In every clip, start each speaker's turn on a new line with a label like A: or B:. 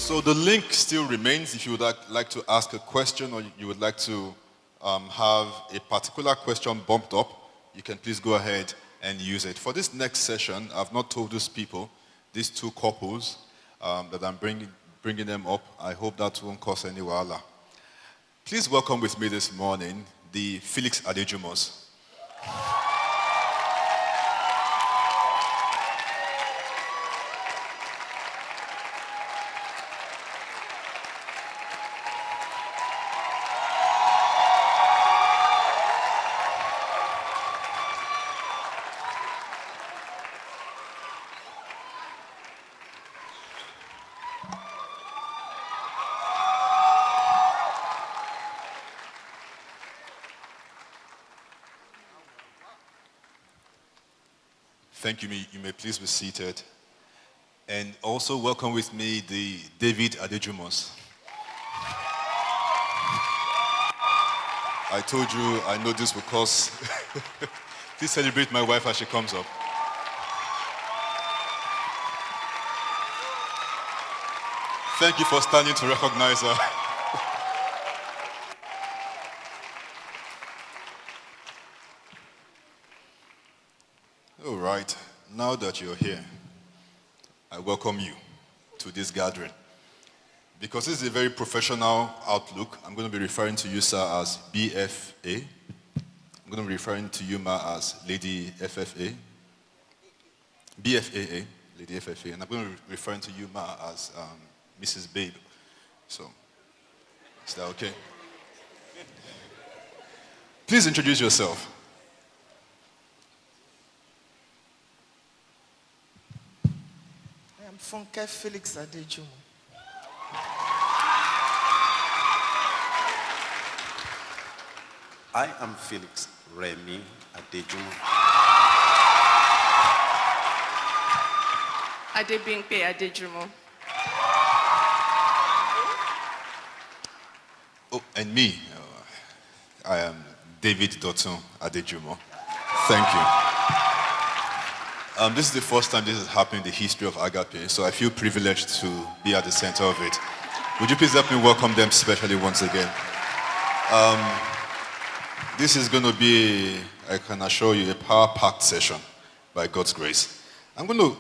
A: So the link still remains. If you would like to ask a question, or you would like to have a particular question bumped up, you can please go ahead and use it. For this next session, I've not told these people, these two couples, that I'm bringing them up. I hope that won't cause any wahala. Please welcome with me this morning the Felix-Adejumos. Thank you. You may please be seated. And also welcome with me the David Adejumos. I told you I know this will cause. Please celebrate my wife as she comes up. Thank you for standing to recognize her. All right, now that you're here, I welcome you to this gathering. Because this is a very professional outlook, I'm going to be referring to you, sir, as BFA. I'm going to be referring to you, ma, as Lady FFA. BFAA, Lady FFA. And I'm going to be referring to you, ma, as Mrs. Babe. So, is that okay? Please introduce yourself.
B: Funke Felix-Adejumo.
C: I am Felix Remy Adejumo.
D: Adejumo.
A: Oh, and me. I am David Adejumo. Thank you. This is the first time this has happened in the history of Agape, so I feel privileged to be at the center of it. Would you please help me welcome them specially once again? This is going to be, I can assure you, a power-packed session by God's grace. I'm going to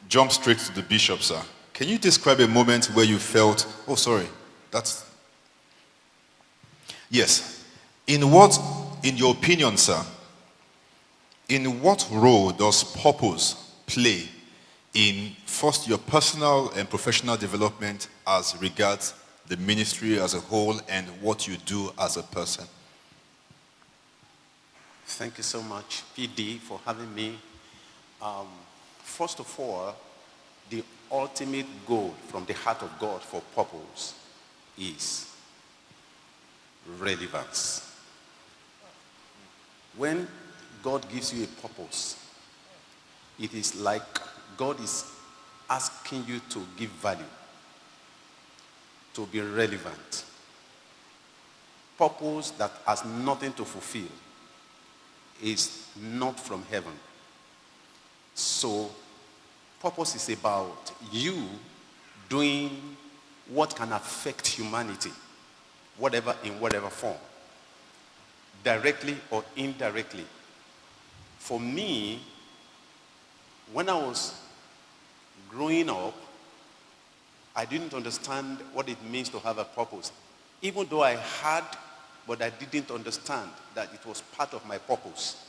A: jump straight to the bishop, sir. Can you describe a moment where you felt, oh, sorry, that's... Yes. In your opinion, sir, in what role does purpose play in, first, your personal and professional development as regards the ministry as a whole and what you do as a person?
C: Thank you so much, PD, for having me. First of all, the ultimate goal from the heart of God for purpose is relevance. When God gives you a purpose, it is like God is asking you to give value, to be relevant. Purpose that has nothing to fulfill is not from heaven. So, purpose is about you doing what can affect humanity, in whatever form, directly or indirectly. For me, when I was growing up, I didn't understand what it means to have a purpose. Even though I had, but I didn't understand that it was part of my purpose.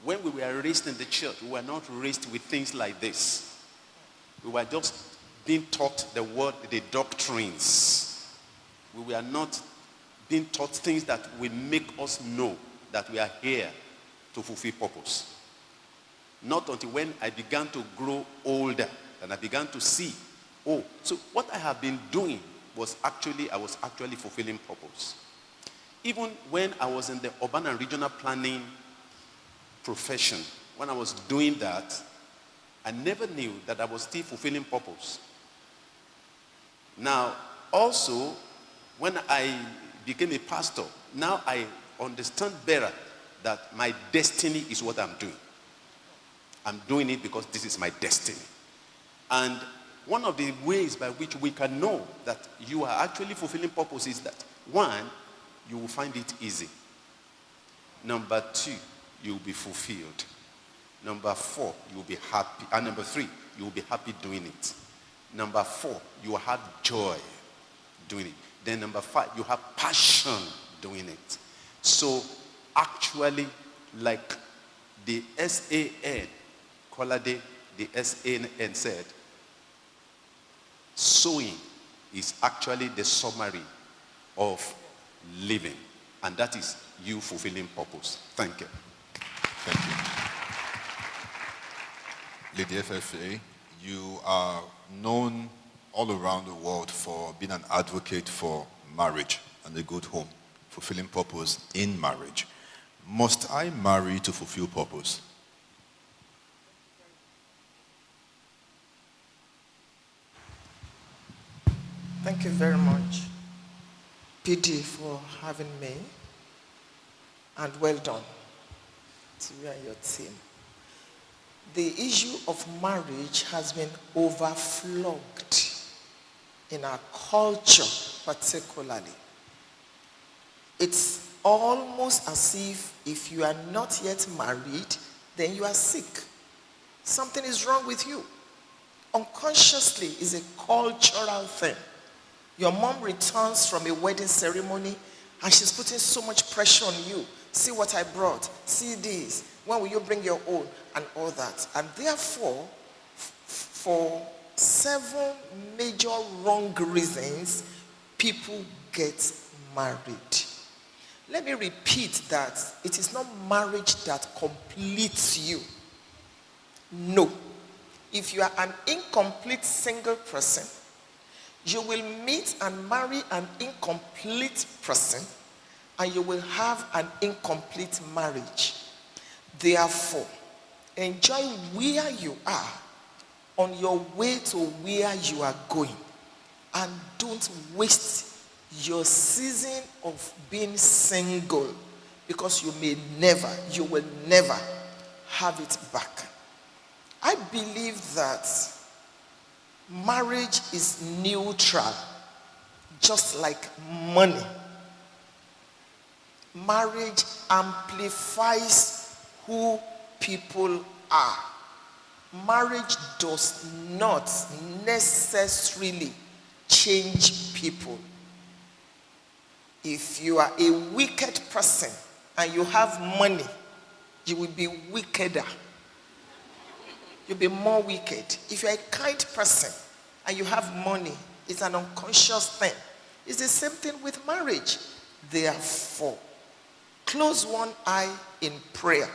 C: When we were raised in the church, we were not raised with things like this. We were just being taught the doctrines. We were not being taught things that will make us know that we are here to fulfill purpose. Not until when I began to grow older and I began to see, so what I have been doing I was actually fulfilling purpose. Even when I was in the urban and regional planning profession, when I was doing that, I never knew that I was still fulfilling purpose. Now, also, when I became a pastor, now I understand better that my destiny is what I'm doing. I'm doing it because this is my destiny. And one of the ways by which we can know that you are actually fulfilling purpose is that, one, you will find it easy. Number two, you will be fulfilled. Number four, you will be happy. And number three, you will be happy doing it. Number four, you will have joy doing it. Then number five, you have passion doing it. So actually, like the SAN, Kolade, the SAN said, sowing is actually the summary of living. And that is you fulfilling purpose. Thank you.
A: Thank you. Lady FFA, you are known all around the world for being an advocate for marriage and a good home, fulfilling purpose in marriage. Must I marry to fulfill purpose?
B: Thank you very much, PD, for having me. And well done to you and your team. The issue of marriage has been overflowed in our culture, particularly. It's almost as if you are not yet married, then you are sick. Something is wrong with you. Unconsciously, it's a cultural thing. Your mom returns from a wedding ceremony and she's putting so much pressure on you. See what I brought. See this. When will you bring your own? And all that. And therefore, for 7 major wrong reasons, people get married. Let me repeat that it is not marriage that completes you. No. If you are an incomplete single person, you will meet and marry an incomplete person, and you will have an incomplete marriage. Therefore, enjoy where you are on your way to where you are going, and don't waste your season of being single, because you will never have it back. I believe that marriage is neutral, just like money. Marriage amplifies who people are. Marriage does not necessarily change people. If you are a wicked person and you have money, you will be wickeder. You'll be more wicked. If you're a kind person and you have money, it's an unconscious thing. It's the same thing with marriage. Therefore, close one eye in prayer.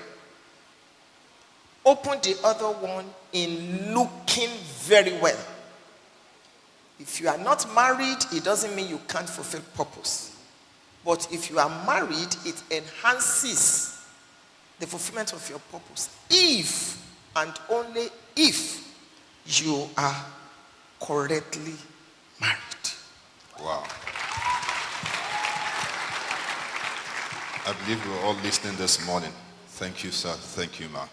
B: Open the other one in looking very well. If you are not married, it doesn't mean you can't fulfill purpose. But if you are married, it enhances the fulfillment of your purpose. If and only if you are correctly married.
A: Wow. I believe we're all listening this morning. Thank you, sir. Thank you, ma.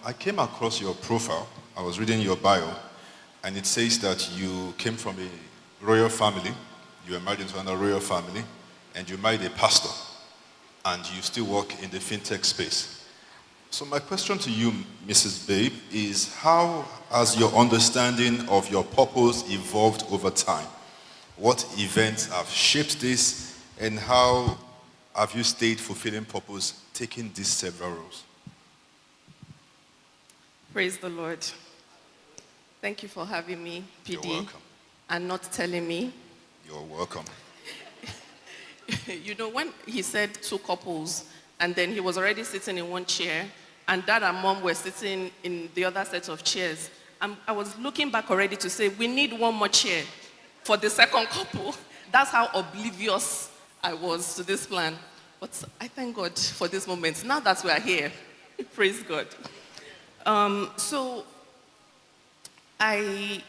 A: I came across your profile. I was reading your bio, and it says that you came from a royal family. You were married into a royal family, and you married a pastor, and you still work in the fintech space. So my question to you, Mrs. Babe, is how has your understanding of your purpose evolved over time? What events have shaped this, and how have you stayed fulfilling purpose, taking these several roles?
D: Praise the Lord. Thank you for having me, PD.
A: You're welcome.
D: And not telling me.
A: You're welcome.
D: You know, when he said 2 couples, and then he was already sitting in one chair, and dad and mom were sitting in the other set of chairs, I was looking back already to say, we need one more chair for the second couple. That's how oblivious I was to this plan. But I thank God for this moment. Now that we are here, praise God. So I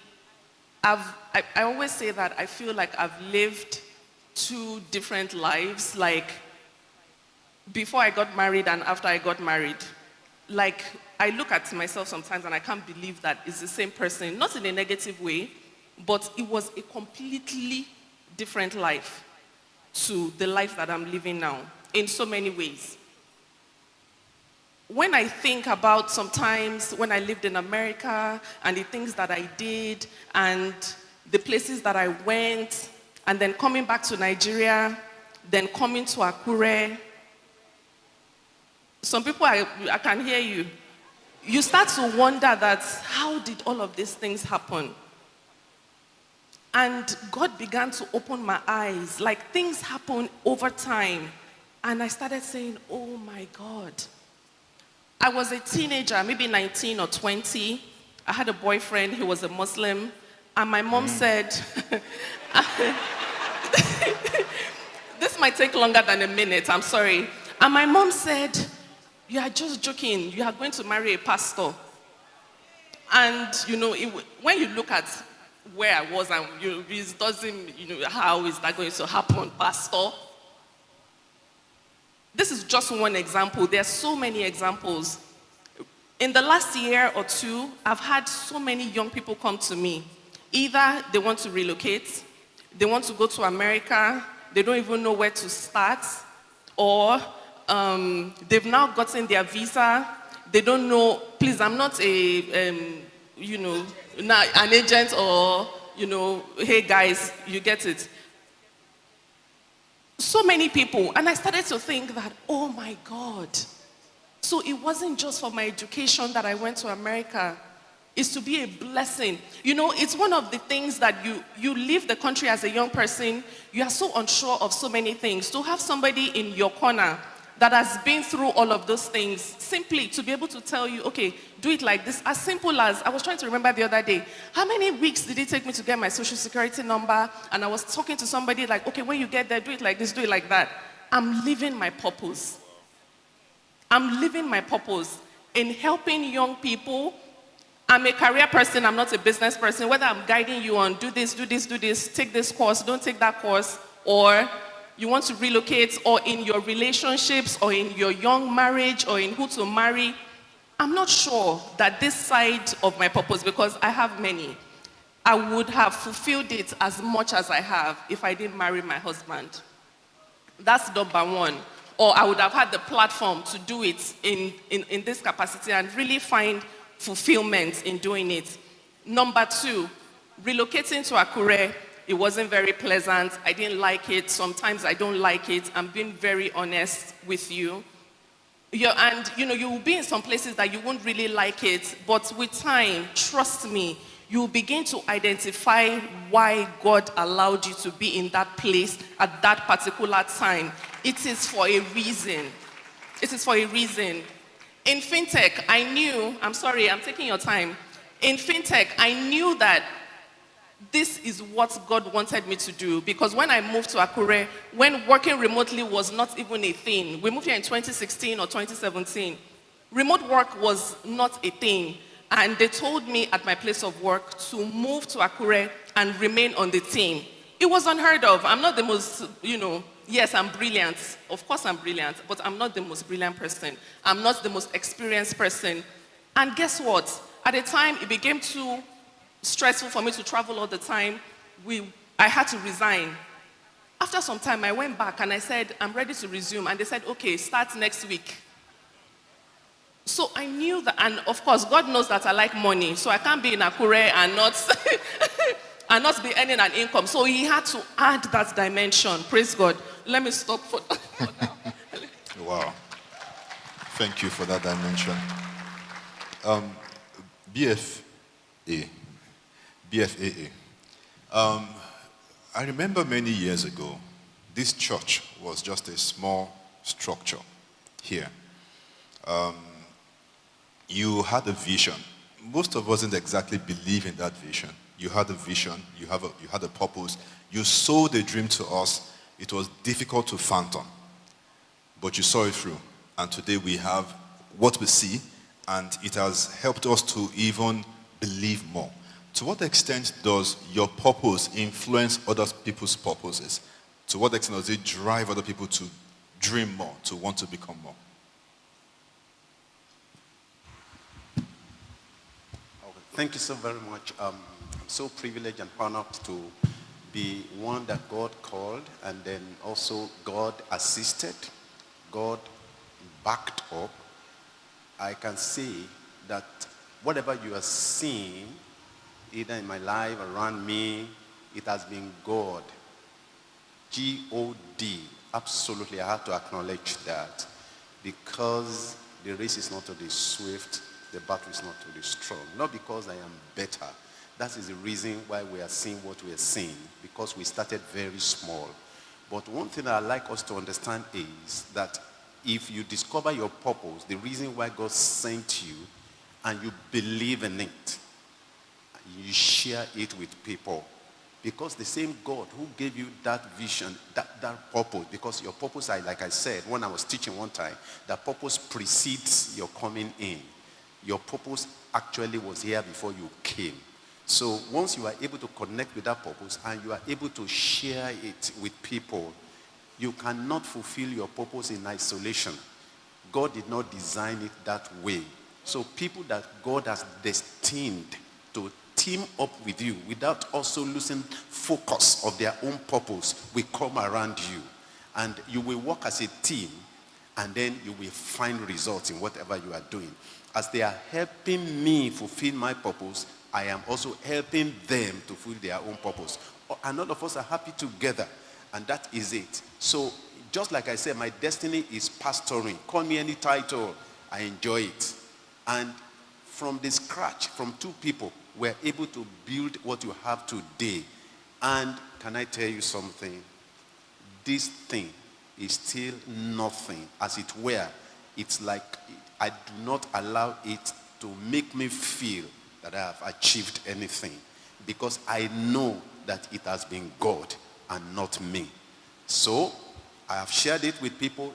D: always say that I feel like I've lived 2 different lives, like before I got married and after I got married. Like I look at myself sometimes and I can't believe that it's the same person, not in a negative way, but it was a completely different life to the life that I'm living now in so many ways. When I think about sometimes when I lived in America and the things that I did and the places that I went, and then coming back to Nigeria, then coming to Akure, some people, I can hear you. You start to wonder that how did all of these things happen? And God began to open my eyes, like things happen over time. And I started saying, oh my God. I was a teenager, maybe 19 or 20. I had a boyfriend, he was a Muslim. And my mom said, this might take longer than a minute, I'm sorry. And my mom said, you are just joking, you are going to marry a pastor. And when you look at where I was and it doesn't, how is that going to happen, pastor? This is just one example. There are so many examples. In the last year or two, I've had so many young people come to me. Either they want to relocate, they want to go to America, they don't even know where to start, or they've now gotten their visa, they don't know, please, I'm not an agent or, hey guys, you get it. So many people, and I started to think that, oh my God. So it wasn't just for my education that I went to America. It's to be a blessing. It's one of the things that you leave the country as a young person, you are so unsure of so many things. To have somebody in your corner that has been through all of those things, simply to be able to tell you, okay, do it like this. As simple as, I was trying to remember the other day, how many weeks did it take me to get my social security number? And I was talking to somebody like, okay, when you get there, do it like this, do it like that. I'm living my purpose. I'm living my purpose in helping young people. I'm a career person, I'm not a business person. Whether I'm guiding you on do this, do this, do this, take this course, don't take that course, or you want to relocate, or in your relationships, or in your young marriage, or in who to marry, I'm not sure that this side of my purpose, because I have many, I would have fulfilled it as much as I have if I didn't marry my husband. That's number one. Or I would have had the platform to do it in this capacity and really find fulfillment in doing it. Number two, relocating to Akure, it wasn't very pleasant. I didn't like it. Sometimes I don't like it. I'm being very honest with you. You will be in some places that you won't really like it, but with time, trust me, you will begin to identify why God allowed you to be in that place at that particular time. It is for a reason. It is for a reason. In fintech, I knew, I'm sorry, I'm taking your time. In fintech, I knew that this is what God wanted me to do, because when I moved to Akure, when working remotely was not even a thing, we moved here in 2016 or 2017, remote work was not a thing, and they told me at my place of work to move to Akure and remain on the team. It was unheard of. I'm not the most, yes, I'm brilliant. Of course I'm brilliant, but I'm not the most brilliant person. I'm not the most experienced person. And guess what? At the time, it became too stressful for me to travel all the time. I had to resign. After some time, I went back and I said, I'm ready to resume. And they said, okay, start next week. So I knew that, and of course, God knows that I like money. So I can't be in Akure and not, and not be earning an income. So he had to add that dimension. Praise God. Let me stop for now.
A: Wow. Thank you for that dimension. BFAA. I remember many years ago, this church was just a small structure here. You had a vision. Most of us didn't exactly believe in that vision. You had a vision, you had a purpose. You sold a dream to us. It was difficult to fathom, but you saw it through. And today we have what we see, and it has helped us to even believe more. To what extent does your purpose influence other people's purposes? To what extent does it drive other people to dream more, to want to become more?
C: Thank you so very much. I'm so privileged and honored to be one that God called, and then also God assisted, God backed up. I can say that whatever you are seeing, either in my life, around me, it has been God. G-O-D. Absolutely, I have to acknowledge that. Because the race is not to the swift, the battle is not to the strong. Not because I am better. That is the reason why we are seeing what we are seeing. Because we started very small. But one thing I'd like us to understand is that if you discover your purpose, the reason why God sent you, and you believe in it, you share it with people. Because the same God who gave you that vision, that purpose, because your purpose, like I said, when I was teaching one time, that purpose precedes your coming in. Your purpose actually was here before you came. So once you are able to connect with that purpose and you are able to share it with people, you cannot fulfill your purpose in isolation. God did not design it that way. So people that God has destined to team up with you without also losing focus of their own purpose will come around you. And you will work as a team, and then you will find results in whatever you are doing. As they are helping me fulfill my purpose, I am also helping them to fulfill their own purpose. And all of us are happy together, and that is it. So just like I said, my destiny is pastoring. Call me any title, I enjoy it. And from the scratch, from two people, we're able to build what you have today. And can I tell you something? This thing is still nothing. As it were, it's like I do not allow it to make me feel that I have achieved anything, because I know that it has been God and not me. So I have shared it with people.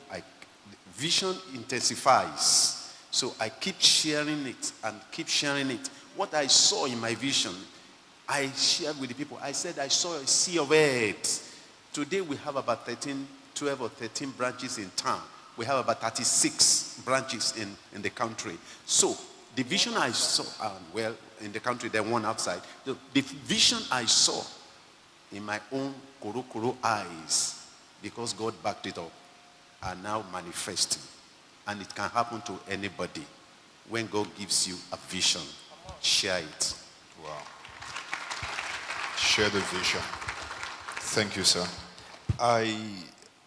C: Vision intensifies. So I keep sharing it and keep sharing it. What I saw in my vision, I shared with the people. I said I saw a sea of heads. Today we have about 12 or 13 branches in town. We have about 36 branches in the country. So the vision I saw, well, in the country, then one outside. The vision I saw in my own kuru eyes, because God backed it up, are now manifesting. And it can happen to anybody. When God gives you a vision, share it.
A: Wow. Share the vision. Thank you, sir. I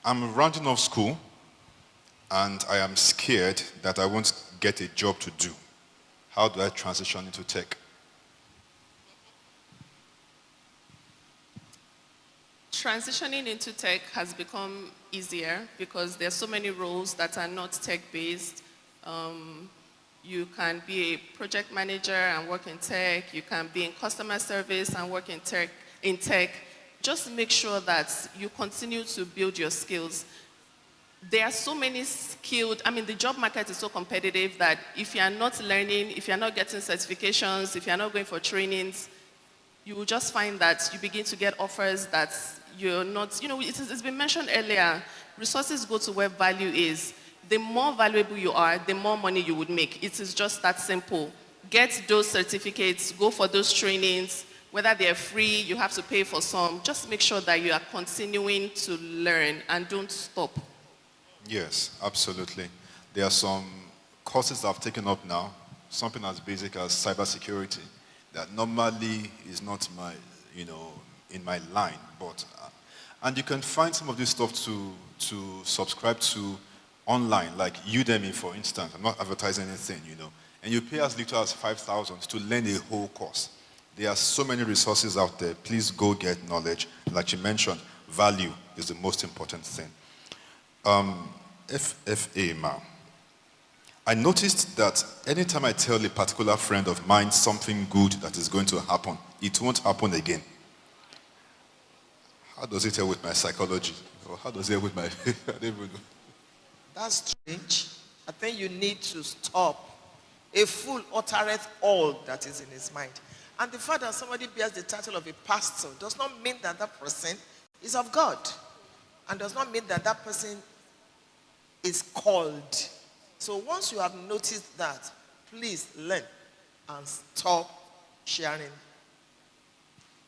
A: am rounding off school, and I am scared that I won't get a job to do. How do I transition into tech?
D: Transitioning into tech has become easier because there's so many roles that are not tech-based. You can be a project manager and work in tech. You can be in customer service and work in tech. Just make sure that you continue to build your skills. There are so many skilled, the job market is so competitive that if you're not learning, if you're not getting certifications, if you're not going for trainings, you will just find that you begin to get offers that you're not, it's been mentioned earlier, resources go to where value is. The more valuable you are, the more money you would make. It is just that simple. Get those certificates, go for those trainings, whether they're free, you have to pay for some. Just make sure that you are continuing to learn and don't stop.
A: Yes, absolutely. There are some courses I've taken up now, something as basic as cybersecurity, that normally is not my, in my line, but, and you can find some of this stuff to subscribe to online, like Udemy, for instance. I'm not advertising anything, and you pay as little as 5,000 to learn a whole course. There are so many resources out there. Please go get knowledge. Like you mentioned, value is the most important thing. FFA, ma'am. I noticed that anytime I tell a particular friend of mine something good that is going to happen, it won't happen again. How does it help with my psychology? Or how does it help with my... I don't even know.
B: That's strange. I think you need to stop. A fool uttereth all that is in his mind. And the fact that somebody bears the title of a pastor does not mean that that person is of God. And does not mean that that person is called. So once you have noticed that, please learn and stop sharing.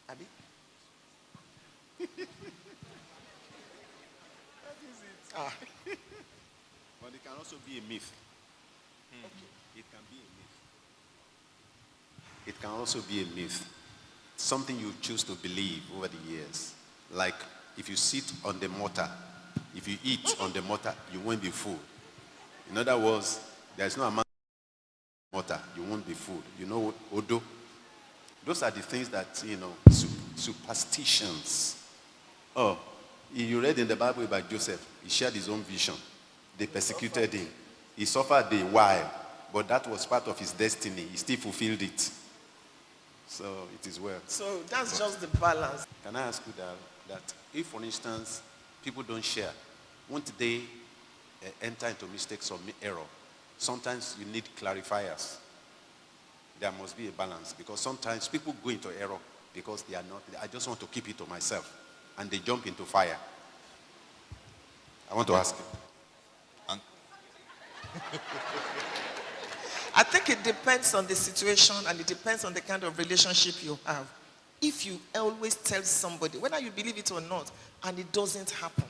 B: Abi? Ah.
C: But it can also be a myth. It can be a myth. It can also be a myth. Something you choose to believe over the years. Like if you sit on the mortar, if you eat on the mortar, you won't be full. In other words, there's no amount of mortar, you won't be full. You know, Odo? Those are the things that, superstitions. Oh, you read in the Bible about Joseph. He shared his own vision. They persecuted him. He suffered a while, but that was part of his destiny. He still fulfilled it. So it is well.
B: So that's just the balance.
C: Can I ask you that if, for instance, people don't share, won't they enter into mistakes or error? Sometimes you need clarifiers. There must be a balance, because sometimes people go into error because they are not, I just want to keep it to myself, and they jump into fire. I want to ask you.
B: I think it depends on the situation, and it depends on the kind of relationship you have. If you always tell somebody, whether you believe it or not, and it doesn't happen,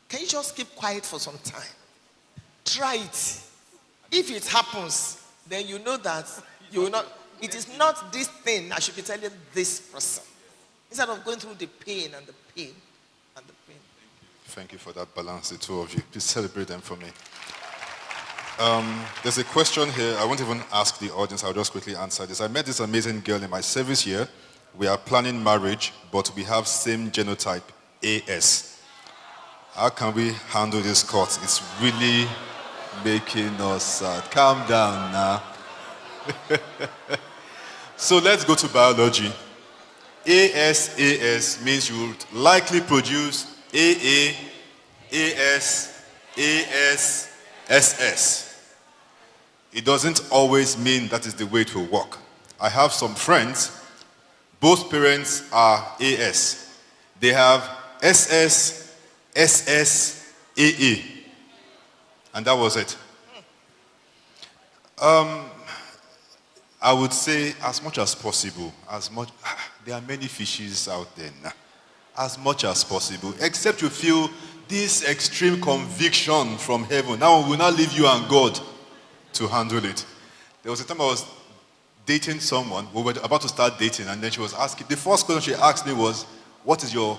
B: can you just keep quiet for some time? Try it. If it happens, then you know that you will not, it is not this thing I should be telling this person. Instead of going through the pain and the pain and the pain.
A: Thank you for that balance, the two of you. Please celebrate them for me. There's a question here. I won't even ask the audience. I'll just quickly answer this. I met this amazing girl in my service here. We are planning marriage, but we have same genotype, AS. How can we handle this court? It's really making us sad. Calm down now. So let's go to biology. AS means you would likely produce AA, AS, AS, SS. It doesn't always mean that is the way it will work. I have some friends, both parents are AS. They have SS, SS, AA. And that was it. I would say as much as possible, there are many fishes out there now. As much as possible, except you feel this extreme conviction from heaven. Now we will not leave you and God to handle it. There was a time I was dating someone. We were about to start dating, and then she was asking, the first question she asked me was, what is your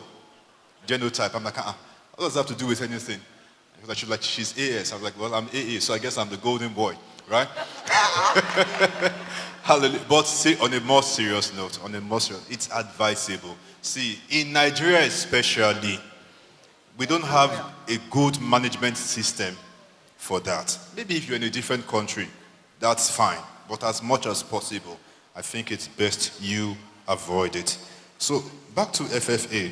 A: genotype? I'm like, what does that have to do with anything? She was like, she's AS. I was like, well, I'm AA, so I guess I'm the golden boy, right? Hallelujah. But see, on a more serious note, it's advisable. See, in Nigeria especially, we don't have a good management system for that. Maybe if you're in a different country, that's fine. But as much as possible, I think it's best you avoid it. So back to FFA.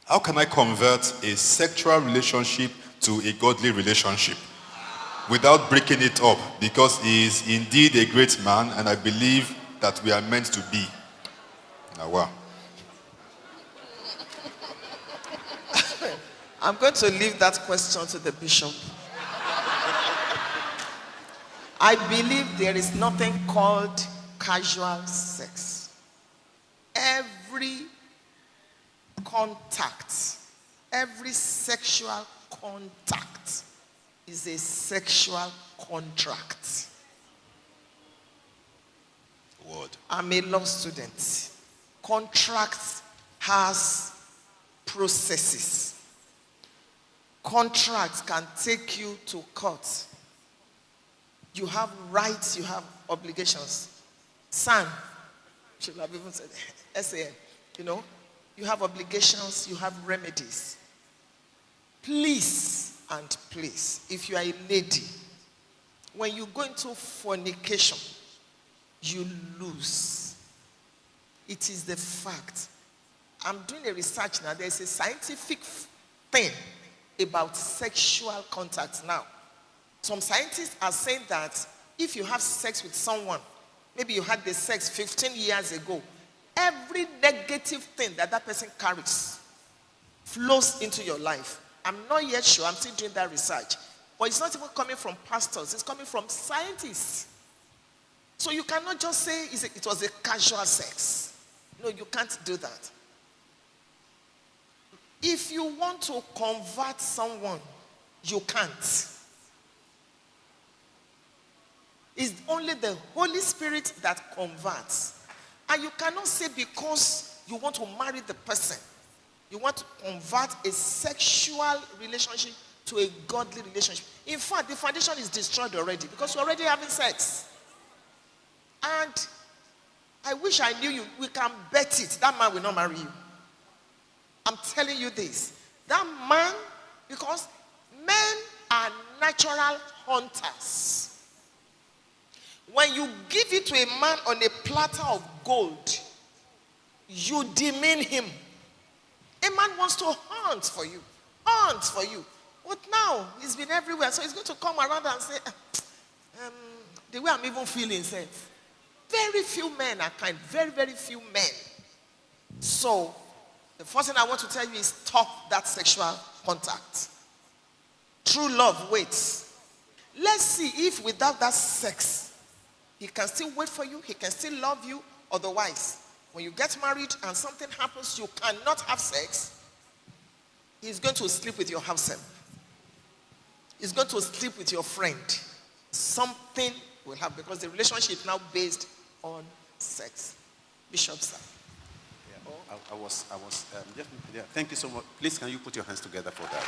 A: How can I convert a sexual relationship to a godly relationship without breaking it up? Because he is indeed a great man, and I believe that we are meant to be. Now, wow.
B: I'm going to leave that question to the bishop. I believe there is nothing called casual sex. Every contact, every sexual contact is a sexual contract.
A: Word.
B: I'm a law student. Contract has processes. Contracts can take you to court. You have rights, you have obligations. SAN, should have even said SAN, you have obligations, you have remedies. Please and please, if you are a lady, when you go into fornication, you lose. It is the fact. I'm doing a research now. There's a scientific thing about sexual contact now. Some scientists are saying that if you have sex with someone, maybe you had the sex 15 years ago, every negative thing that person carries flows into your life. I'm not yet sure. I'm still doing that research. But it's not even coming from pastors. It's coming from scientists. So you cannot just say it was a casual sex. No, you can't do that. If you want to convert someone, you can't. It's only the Holy Spirit that converts. And you cannot say because you want to marry the person, you want to convert a sexual relationship to a godly relationship. In fact, the foundation is destroyed already because you're already having sex. And I wish I knew you. We can bet it. That man will not marry you. I'm telling you this. That man, because men are natural hunters. When you give it to a man on a platter of gold, you demean him. A man wants to hunt for you. Hunt for you. But now, he's been everywhere. So he's going to come around and say, the way I'm even feeling safe. Very few men are kind. Very, very few men. So, the first thing I want to tell you is stop that sexual contact. True love waits. Let's see if without that sex, he can still wait for you, he can still love you. Otherwise, when you get married and something happens, you cannot have sex, he's going to sleep with your house help. He's going to sleep with your friend. Something will happen because the relationship is now based on sex. Bishop, sir.
C: I was thank you so much. Please, can you put your hands together for that?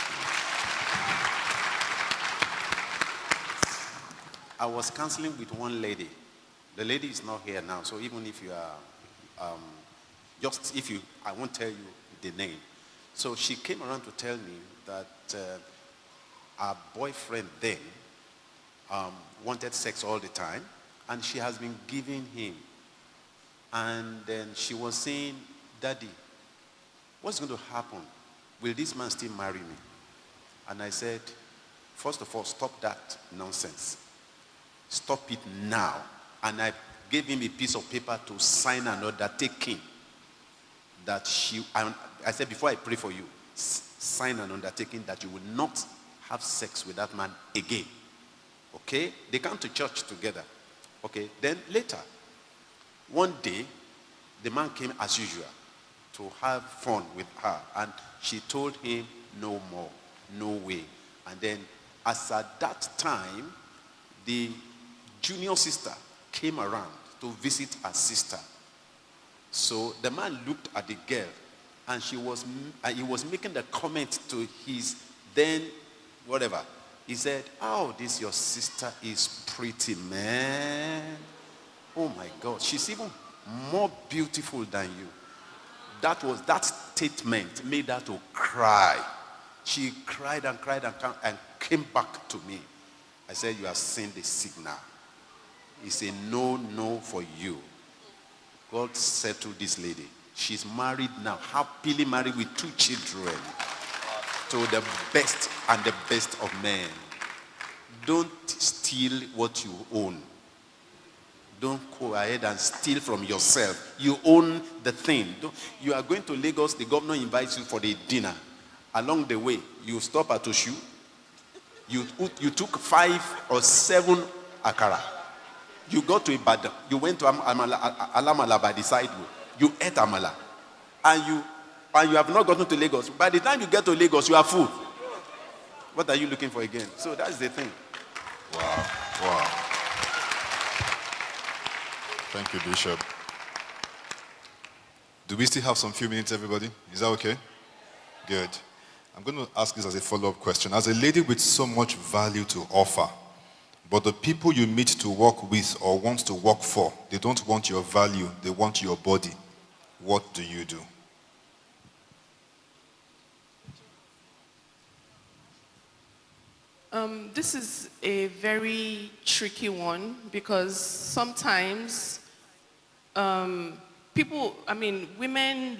C: I was counseling with one lady. The lady is not here now, so even if you are, I won't tell you the name. So she came around to tell me that her boyfriend then wanted sex all the time, and she has been giving him. And then she was saying, Daddy, what's going to happen? Will this man still marry me? And I said, first of all, stop that nonsense. Stop it now. And I gave him a piece of paper to sign an undertaking that I said, before I pray for you, sign an undertaking that you will not have sex with that man again. Okay? They come to church together. Okay? Then later, one day, the man came as usual to have fun with her, and she told him no more, no way. And then as at that time, the junior sister came around to visit her sister. So the man looked at the girl, and he was making the comment to his then whatever. He said, "Oh, this your sister is pretty, man. Oh my God, she's even more beautiful than you." That statement made her to cry. She cried and cried and came back to me. I said, "You have seen the signal. It's a no for you." God settled this lady. She's married now, happily married with 2 children to the best and the best of men. Don't steal what you own. Don't go ahead and steal from yourself. You own the thing. You are going to Lagos, the governor invites you for the dinner. Along the way, you stop at Oshu. You took 5 or 7 akara. You got to Ibadan. You went to Alamala by the side road. You ate amala. And you have not gotten to Lagos. By the time you get to Lagos, you are full. What are you looking for again? So that's the thing.
A: Wow. Thank you, Bishop. Do we still have some few minutes, everybody? Is that okay? Good. I'm going to ask this as a follow-up question. As a lady with so much value to offer, but the people you meet to work with or want to work for, they don't want your value, they want your body. What do you do?
D: This is a very tricky one because sometimes women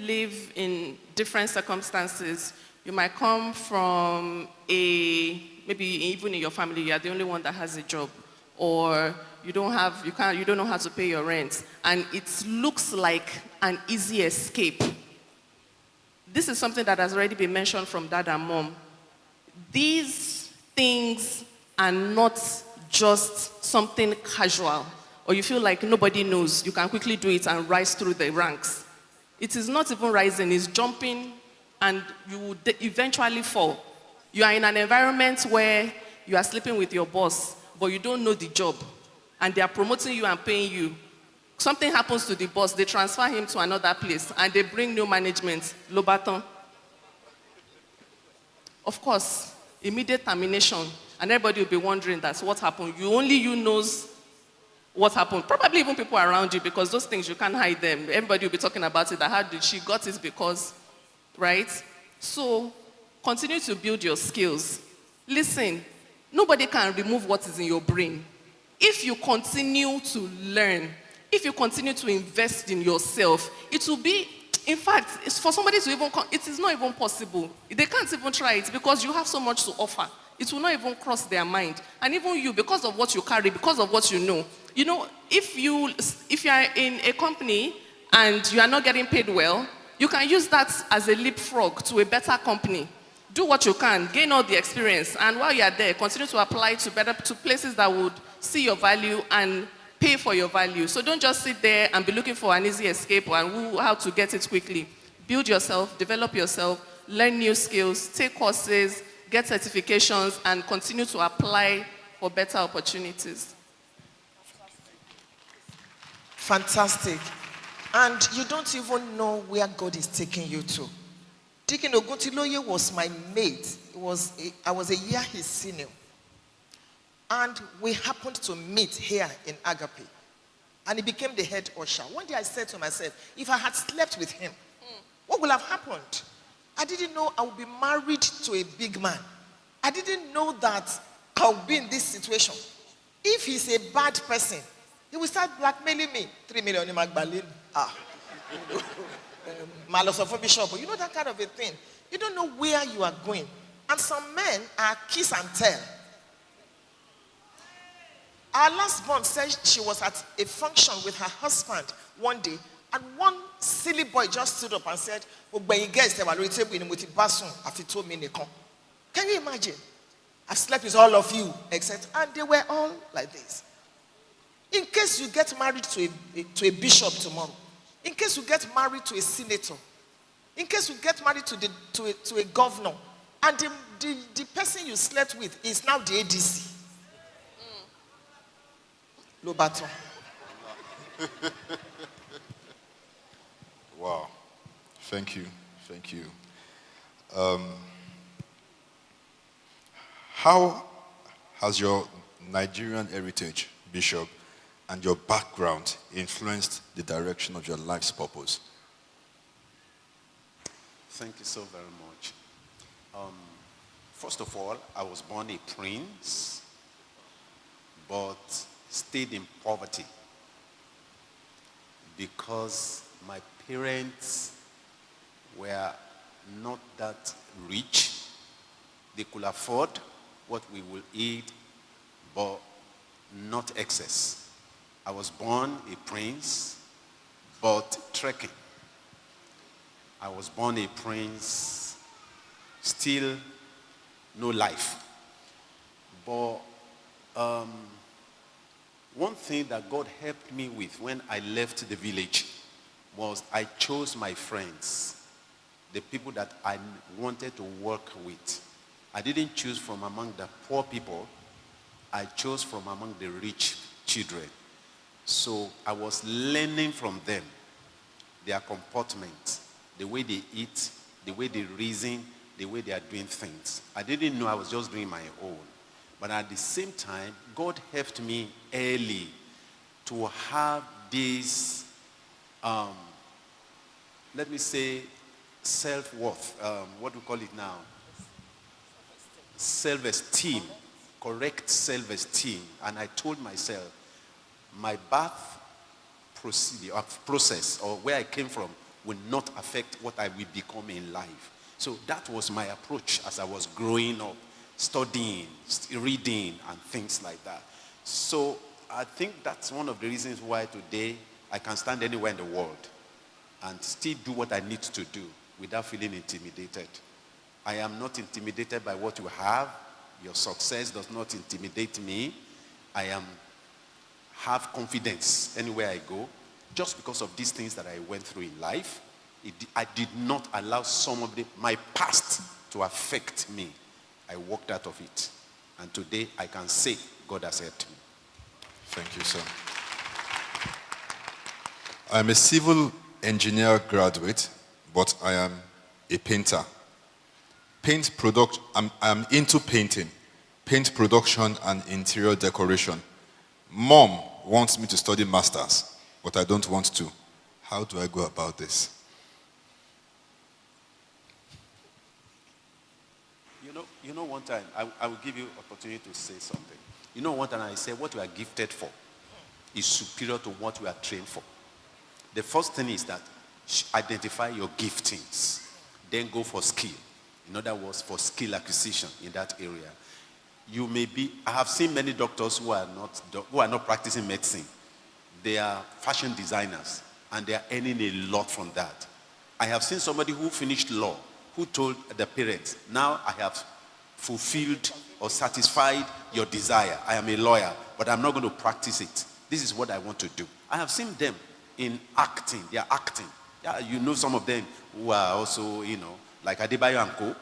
D: live in different circumstances. You might come from maybe even in your family, you are the only one that has a job, or you don't know how to pay your rent, and it looks like an easy escape. This is something that has already been mentioned from dad and mom. These things are not just something casual or you feel like nobody knows, you can quickly do it and rise through the ranks. It is not even rising, it's jumping, and you will eventually fall. You are in an environment where you are sleeping with your boss, but you don't know the job, and they are promoting you and paying you. Something happens to the boss, they transfer him to another place, and they bring new management, Lobaton. Of course, immediate termination, and everybody will be wondering that's what happened. Only you knows what happened. Probably even people around you, because those things you can't hide them. Everybody will be talking about it, that how did she got it because, right? So continue to build your skills. Listen, nobody can remove what is in your brain. If you continue to learn, if you continue to invest in yourself, it will be, in fact, it's for somebody to even, it is not even possible. They can't even try it because you have so much to offer. It will not even cross their mind. And even you, because of what you carry, because of what you know, if you are in a company and you are not getting paid well, you can use that as a leapfrog to a better company. Do what you can, gain all the experience, and while you are there, continue to apply to places that would see your value and pay for your value. So don't just sit there and be looking for an easy escape and how to get it quickly. Build yourself, develop yourself, learn new skills, take courses, get certifications, and continue to apply for better opportunities.
B: Fantastic. And you don't even know where God is taking you to. Deacon Oguntiloye was my mate. I was a year his senior. And we happened to meet here in Agape. And he became the head usher. One day I said to myself, if I had slept with him, what would have happened? I didn't know I would be married to a big man. I didn't know that I would be in this situation. If he's a bad person, he will start blackmailing me. 3 million in Magbalene. Malosofo Bishop. You know that kind of a thing. You don't know where you are going. And some men are kiss and tell. Our last born said she was at a function with her husband one day, and one silly boy just stood up and said, can you imagine? I've slept with all of you, except, and they were all like this. In case you get married to a bishop tomorrow, in case you get married to a senator, in case you get married to a governor, and the person you slept with is now the ADC. Lobaton.
A: Wow. Thank you. How has your Nigerian heritage, Bishop, and your background influenced the direction of your life's purpose?
C: Thank you so very much. First of all, I was born a prince, but stayed in poverty because my parents were not that rich. They could afford what we will eat, but not excess. I was born a prince, but trekking. I was born a prince, still no life. But one thing that God helped me with when I left the village was I chose my friends, the people that I wanted to work with. I didn't choose from among the poor people. I chose from among the rich children. So I was learning from them, their comportment, the way they eat, the way they reason, the way they are doing things. I didn't know I was just doing my own. But at the same time, God helped me early to have this, let me say, self-worth. What do we call it now? Self-esteem, correct self-esteem. And I told myself, my birth process or where I came from will not affect what I will become in life. So that was my approach as I was growing up, studying, reading, and things like that. So I think that's one of the reasons why today I can stand anywhere in the world and still do what I need to do without feeling intimidated. I am not intimidated by what you have. Your success does not intimidate me. I am have confidence anywhere I go, just because of these things that I went through in life. I did not allow my past to affect me. I walked out of it. And today I can say God has helped me.
A: Thank you, sir. I'm a civil engineer graduate, but I am a painter. I'm into painting, paint production and interior decoration. Mom wants me to study masters, but I don't want to. How do I go about this?
C: You know, one time, I will give you opportunity to say something. You know, one time I said, what you are gifted for is superior to what we are trained for. The first thing is that identify your giftings, then go for skill. In other words, for skill acquisition in that area. I have seen many doctors who are not practicing medicine. They are fashion designers, and they are earning a lot from that. I have seen somebody who finished law, who told the parents, now I have fulfilled or satisfied your desire. I am a lawyer, but I'm not going to practice it. This is what I want to do. I have seen them in acting. They are acting. Yeah, you know some of them who are also, like Adebayo and Co.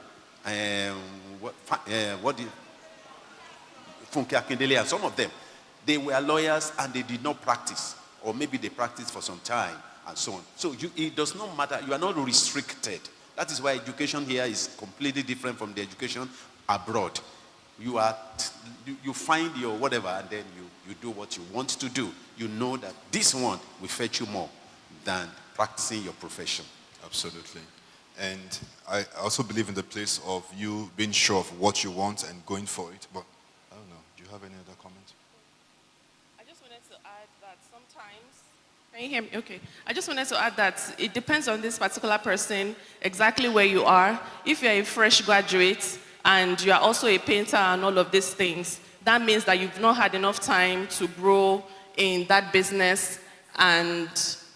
C: Funke Felix-Adejumo and some of them. They were lawyers and they did not practice. Or maybe they practiced for some time and so on. So it does not matter. You are not restricted. That is why education here is completely different from the education abroad. You find your whatever, and then you do what you want to do. You know that this one will fetch you more than practicing your profession.
A: Absolutely. And I also believe in the place of you being sure of what you want and going for it. But I don't know. Do you have any other comments?
D: I just wanted to add that sometimes, can you hear me? Okay. I just wanted to add that it depends on this particular person, exactly where you are. If you're a fresh graduate and you are also a painter and all of these things, that means that you've not had enough time to grow in that business and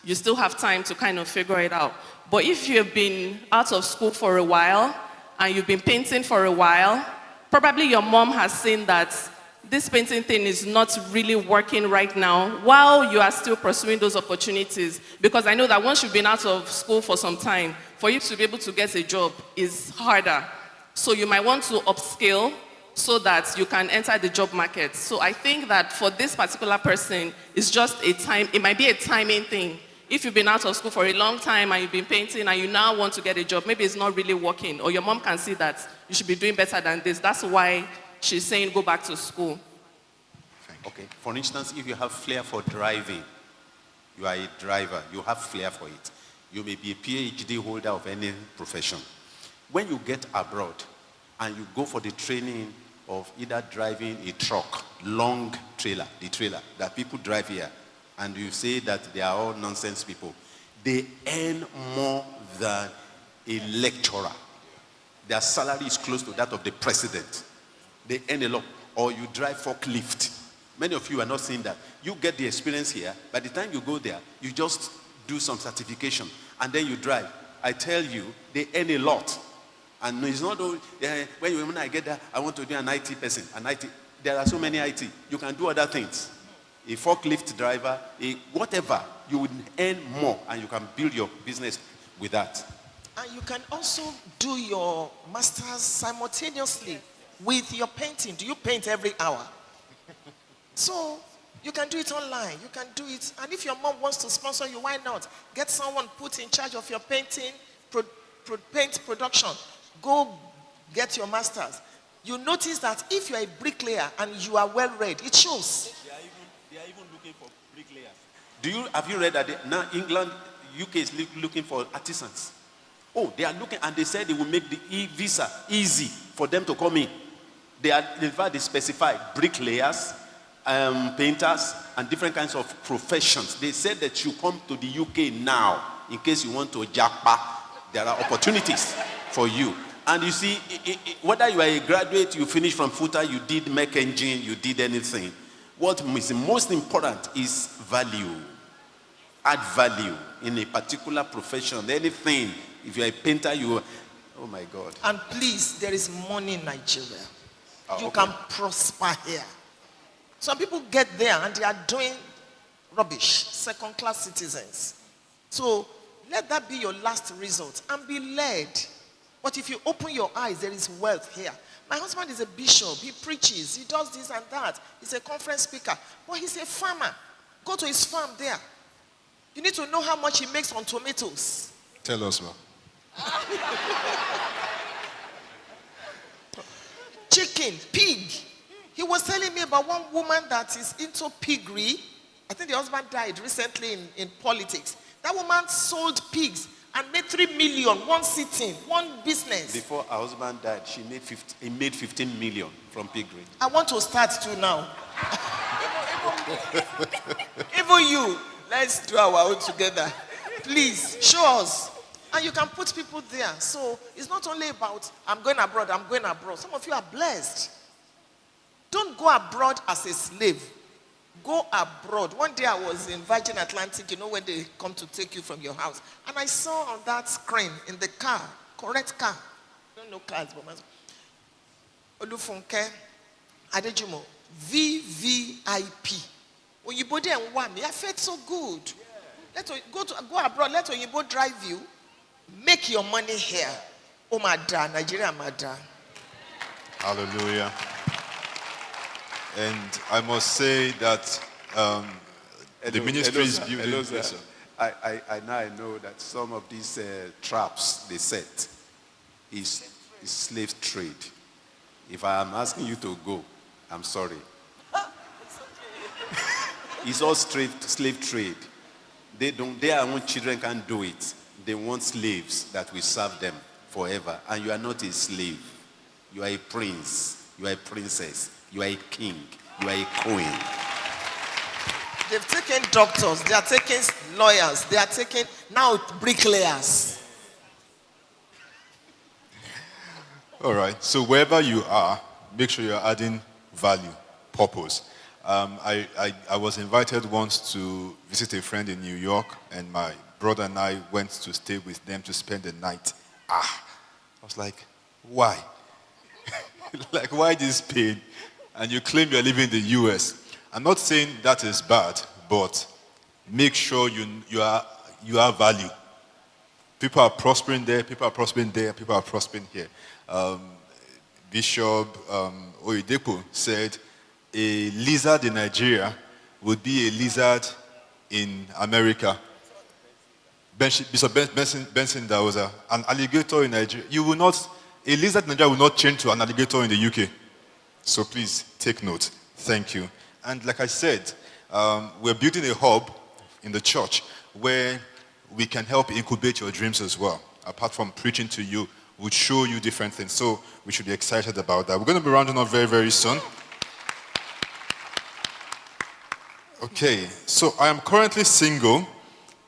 D: you still have time to kind of figure it out. But if you've been out of school for a while and you've been painting for a while, probably your mom has seen that this painting thing is not really working right now while you are still pursuing those opportunities. Because I know that once you've been out of school for some time, for you to be able to get a job is harder. So you might want to upskill so that you can enter the job market. So I think that for this particular person, it's just it might be a timing thing. If you've been out of school for a long time and you've been painting and you now want to get a job, maybe it's not really working, or your mom can see that you should be doing better than this. That's why she's saying go back to school.
C: Okay, for instance, if you have flair for driving, you are a driver, you have flair for it. You may be a PhD holder of any profession. When you get abroad and you go for the training of either driving a truck, long trailer, the trailer that people drive here, and you say that they are all nonsense people, they earn more than a lecturer. Their salary is close to that of the president. They earn a lot. Or you drive forklift. Many of you are not seeing that. You get the experience here. By the time you go there, you just do some certification, and then you drive. I tell you, they earn a lot. And it's not only, when I get there, I want to be an IT person. There are so many IT. You can do other things. A forklift driver, whatever, you would earn more, and you can build your business with that.
B: And you can also do your master's simultaneously with your painting. Do you paint every hour? So you can do it online. You can do it. And if your mom wants to sponsor you, why not? Get someone put in charge of your painting, paint production. Go get your master's. You notice that if you are a bricklayer and you are well read, it shows.
C: They are even looking for bricklayers. Have you read that now England, UK is looking for artisans? Oh, they are looking, and they said they will make the visa easy for them to come in. In fact, they specify bricklayers, painters, and different kinds of professions. They said that you come to the UK now in case you want to japa. There are opportunities for you. And you see, whether you are a graduate, you finish from FUTA, you did mech engine, you did anything. What is most important is value. Add value in a particular profession, anything. If you're a painter, oh my God.
B: And please, there is money in Nigeria. You
C: okay.
B: can prosper here. Some people get there and they are doing Rubbish. Second-class citizens. So let that be your last resort and be led. But if you open your eyes, there is wealth here. My husband is a bishop. He preaches. He does this and that. He's a conference speaker. But he's a farmer. Go to his farm there. You need to know how much he makes on tomatoes.
A: Tell us, ma'am.
B: Chicken, pig. He was telling me about one woman that is into piggery. I think the husband died recently in politics. That woman sold pigs and made 3 million, one sitting, one business.
C: Before her husband died, he made 15 million from piggery.
B: I want to start too now. Even you, let's do our own together. Please, show us. And you can put people there. So it's not only about, I'm going abroad. Some of you are blessed. Don't go abroad as a slave. Go abroad. One day I was in Virgin Atlantic, when they come to take you from your house. And I saw on that screen in the car, correct car. I don't know cars, but Funke Felix-Adejumo, VVIP. When you go there and want me, I felt so good. Go abroad, let Oyibo drive you. Make your money here. Oh, Madra, Nigeria, Madra.
A: Hallelujah. And I must say that the ministry is building. Yes, sir.
C: I now know that some of these traps they set is slave trade. If I am asking you to go, I'm sorry. It's all slave trade. Their own children can't do it. They want slaves that will serve them forever. And you are not a slave. You are a prince. You are a princess. You are a king. You are a queen.
B: They've taken doctors. They are taking lawyers. They are taking now bricklayers.
A: All right. So wherever you are, make sure you're adding value, purpose. I was invited once to visit a friend in New York, and my brother and I went to stay with them to spend the night. I was like, why? Like, why this pain? And you claim you're living in the US. I'm not saying that is bad, but make sure you have value. People are prospering there, people are prospering there, people are prospering here. Bishop Oyedepo said, a lizard in Nigeria would be a lizard in America. Bishop Benson, there was an alligator in Nigeria. A lizard in Nigeria will not change to an alligator in the UK. So please take note. Thank you. And like I said, we're building a hub in the church where we can help incubate your dreams as well. Apart from preaching to you, we'll show you different things. So we should be excited about that. We're going to be rounding up very, very soon. Okay, so I am currently single.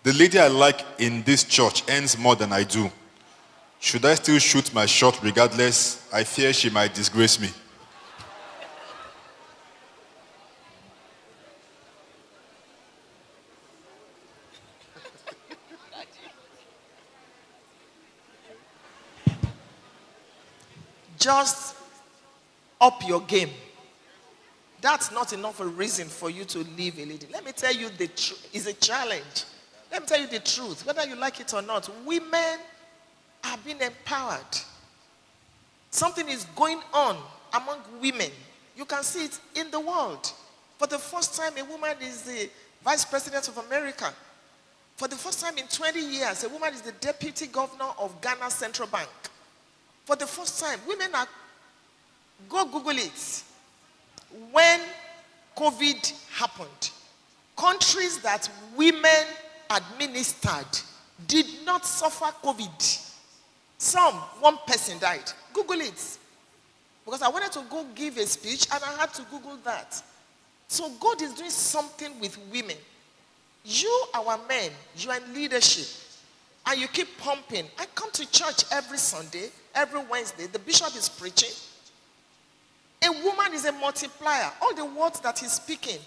A: The lady I like in this church earns more than I do. Should I still shoot my shot regardless? I fear she might disgrace me.
B: Just up your game. That's not enough a reason for you to leave a lady. Let me tell you the truth. It's a challenge. Let me tell you the truth. Whether you like it or not, women are being empowered. Something is going on among women. You can see it in the world. For the first time, a woman is the Vice President of America. For the first time in 20 years, a woman is the Deputy Governor of Ghana Central Bank. For the first time, women are, go Google it. When COVID happened, countries that women administered did not suffer COVID. One person died. Google it. Because I wanted to go give a speech and I had to Google that. So God is doing something with women. You, our men, you are in leadership. And you keep pumping. I come to church every Sunday, every Wednesday. The bishop is preaching. A woman is a multiplier. All the words that he's speaking,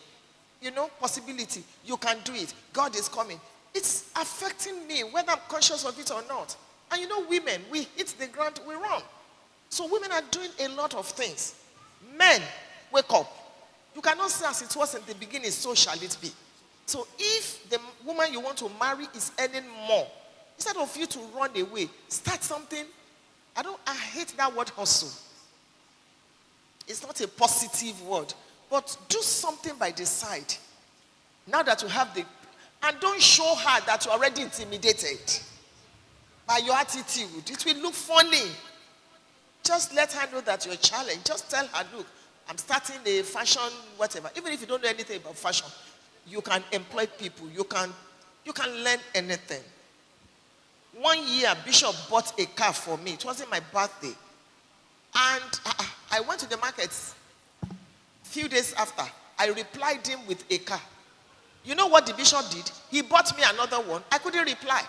B: possibility. You can do it. God is coming. It's affecting me, whether I'm conscious of it or not. And women, we hit the ground, we run. So women are doing a lot of things. Men, wake up. You cannot say as it was in the beginning, so shall it be. So if the woman you want to marry is earning more, instead of you to run away, start something. I hate that word hustle. It's not a positive word. But do something by the side. Now that you have and don't show her that you're already intimidated by your attitude. It will look funny. Just let her know that you're challenged. Just tell her, look, I'm starting a fashion, whatever. Even if you don't know anything about fashion, you can employ people. You can learn anything. 1 year, Bishop bought a car for me. It wasn't my birthday. And I went to the market a few days after. I replied him with a car. You know what the bishop did? He bought me another one. I couldn't reply.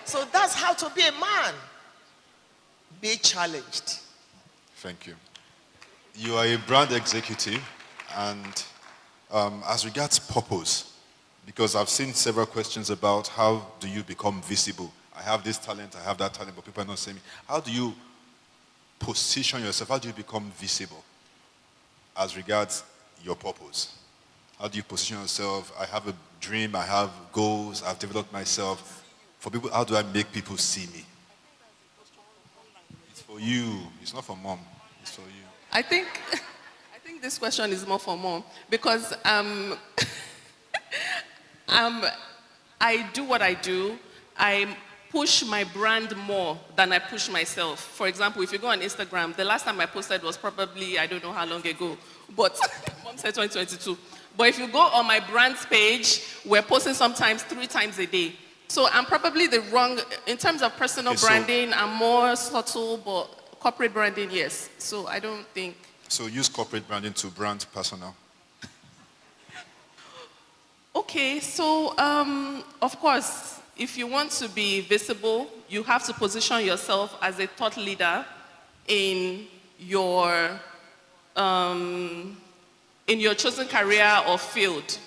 B: So that's how to be a man. Be challenged.
A: Thank you. You are a brand executive, and as regards purpose, because I've seen several questions about how do you become visible. I have this talent, I have that talent, but people are not seeing me. How do you position yourself? How do you become visible as regards your purpose? How do you position yourself? I have a dream, I have goals, I've developed myself. For people, how do I make people see me? It's for you. It's not for mom. It's for you.
D: I think this question is more for mom because I do what I do. I push my brand more than I push myself. For example, if you go on Instagram, the last time I posted was probably, I don't know how long ago, but mom said 2022. But if you go on my brand's page, we're posting sometimes 3 times a day. So I'm probably the wrong, in terms of personal branding, I'm more subtle, but corporate branding, yes. So I don't think.
A: So use corporate branding to brand personal.
D: Okay, so of course, if you want to be visible, you have to position yourself as a thought leader in your chosen career or field.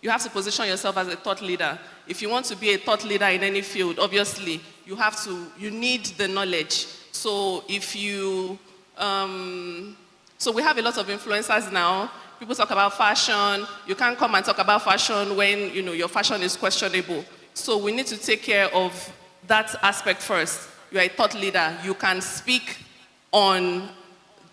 D: You have to position yourself as a thought leader. If you want to be a thought leader in any field, obviously, you need the knowledge. So if you, so we have a lot of influencers now. People talk about fashion. You can't come and talk about fashion when, your fashion is questionable. So we need to take care of that aspect first. You're a thought leader. You can speak on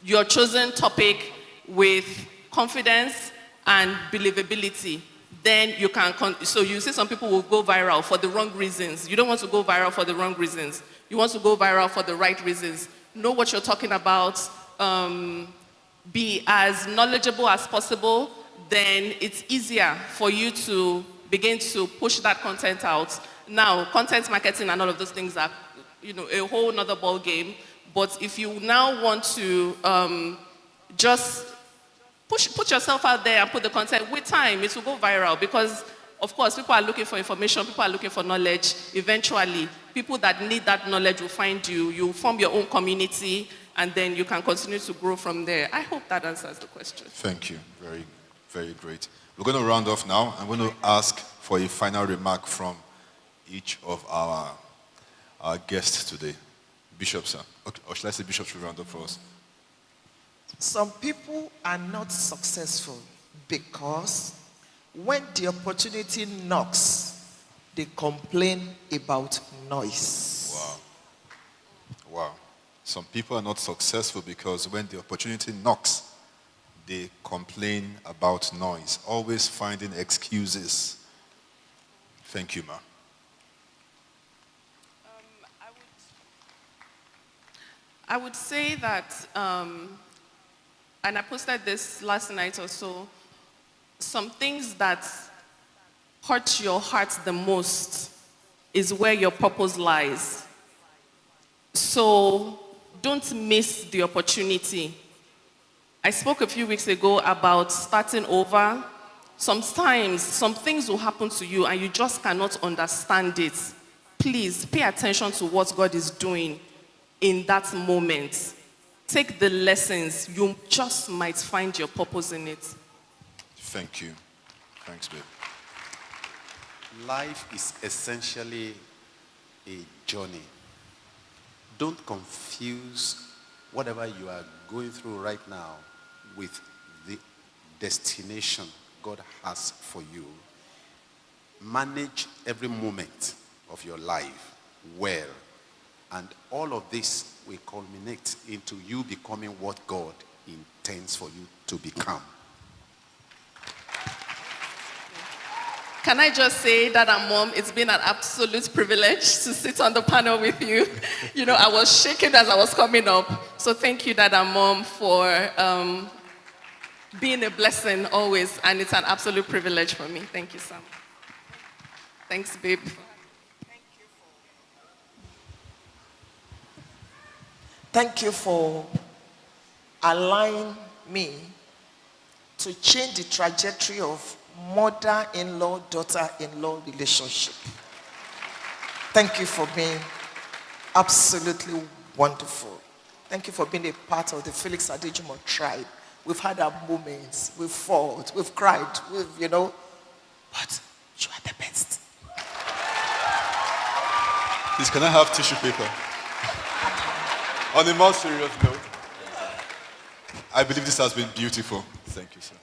D: your chosen topic with confidence and believability. Then you can, so you see some people will go viral for the wrong reasons. You don't want to go viral for the wrong reasons. You want to go viral for the right reasons. Know what you're talking about. Be as knowledgeable as possible. Then it's easier for you to begin to push that content out. Now, content marketing and all of those things are, a whole nother ball game. But if you now want to just put yourself out there and put the content, with time, it will go viral because, of course, people are looking for information, people are looking for knowledge. Eventually, people that need that knowledge will find you. You form your own community, and then you can continue to grow from there. I hope that answers the question.
A: Thank you. Very, very great. We're going to round off now. I'm going to ask for a final remark from each of our guests today. Bishop, sir. Okay, or should I say Bishop should round up for us?
B: Some people are not successful because when the opportunity knocks, they complain about noise.
A: Wow. Wow. Some people are not successful because when the opportunity knocks, they complain about noise, always finding excuses. Thank you, ma.
D: I would say that, and I posted this last night or so, some things that hurt your heart the most is where your purpose lies. So don't miss the opportunity. I spoke a few weeks ago about starting over. Sometimes some things will happen to you and you just cannot understand it. Please pay attention to what God is doing in that moment. Take the lessons. You just might find your purpose in it.
A: Thank you. Thanks, babe.
C: Life is essentially a journey. Don't confuse whatever you are going through right now with the destination God has for you, manage every moment of your life well. And all of this will culminate into you becoming what God intends for you to become.
D: Can I just say that, Mom, it's been an absolute privilege to sit on the panel with you. You know, I was shaking as I was coming up. So thank you, Dad and Mom, for being a blessing always. And it's an absolute privilege for me. Thank you, Sam. Thanks, babe.
B: Thank you for allowing me to change the trajectory of mother-in-law, daughter-in-law relationship. Thank you for being absolutely wonderful. Thank you for being a part of the Felix-Adejumo tribe. We've had our moments, we've fought, we've cried, but you are the best.
A: Please, can I have tissue paper? On a more serious note, I believe this has been beautiful. Thank you, sir.